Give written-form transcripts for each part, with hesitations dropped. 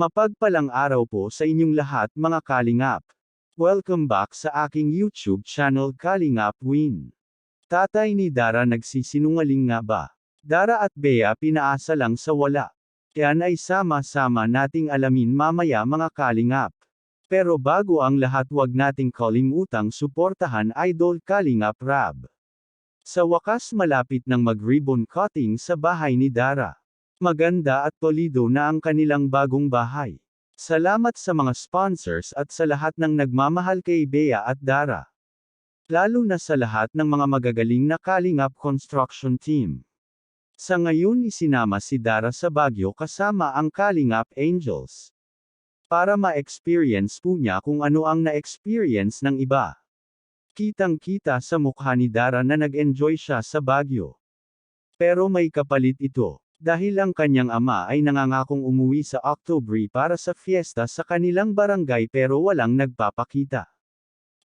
Mapagpalang araw po sa inyong lahat mga Kalingap. Welcome back sa aking YouTube channel Kalingap Win. Tatay ni Dara nagsisinungaling nga ba? Dara at Bea pinaasa lang sa wala. Yan ay sama-sama nating alamin mamaya mga Kalingap. Pero bago ang lahat, wag nating kalimutang suportahan Idol Kalingap Rab. Sa wakas malapit nang mag-ribbon cutting sa bahay ni Dara. Maganda at polido na ang kanilang bagong bahay. Salamat sa mga sponsors at sa lahat ng nagmamahal kay Bea at Dara. Lalo na sa lahat ng mga magagaling na Kalingap construction team. Sa ngayon isinama si Dara sa Baguio kasama ang Kalingap Angels. Para ma-experience po niya kung ano ang na-experience ng iba. Kitang-kita sa mukha ni Dara na nag-enjoy siya sa Baguio. Pero may kapalit ito. Dahil ang kanyang ama ay nangangakong umuwi sa October para sa fiesta sa kanilang barangay pero walang nagpapakita.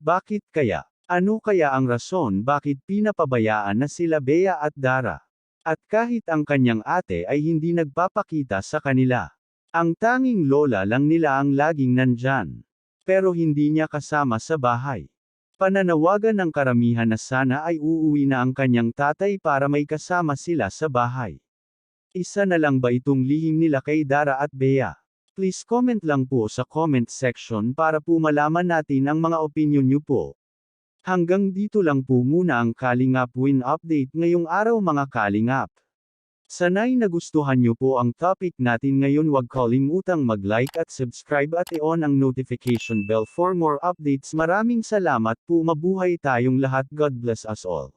Bakit kaya? Ano kaya ang rason bakit pinapabayaan na sila Bea at Dara? At kahit ang kanyang ate ay hindi nagpapakita sa kanila. Ang tanging lola lang nila ang laging nandyan. Pero hindi niya kasama sa bahay. Pananawagan ng karamihan na sana ay uuwi na ang kanyang tatay para may kasama sila sa bahay. Isa na lang ba itong lihim nila kay Dara at Bea? Please comment lang po sa comment section para po malaman natin ang mga opinion nyo po. Hanggang dito lang po muna ang Kalingap Win Update ngayong araw mga Kalingap. Sana'y nagustuhan nyo po ang topic natin ngayon, wag kalimutang mag-like at subscribe at i-on ang notification bell for more updates. Maraming salamat po, mabuhay tayong lahat, God bless us all.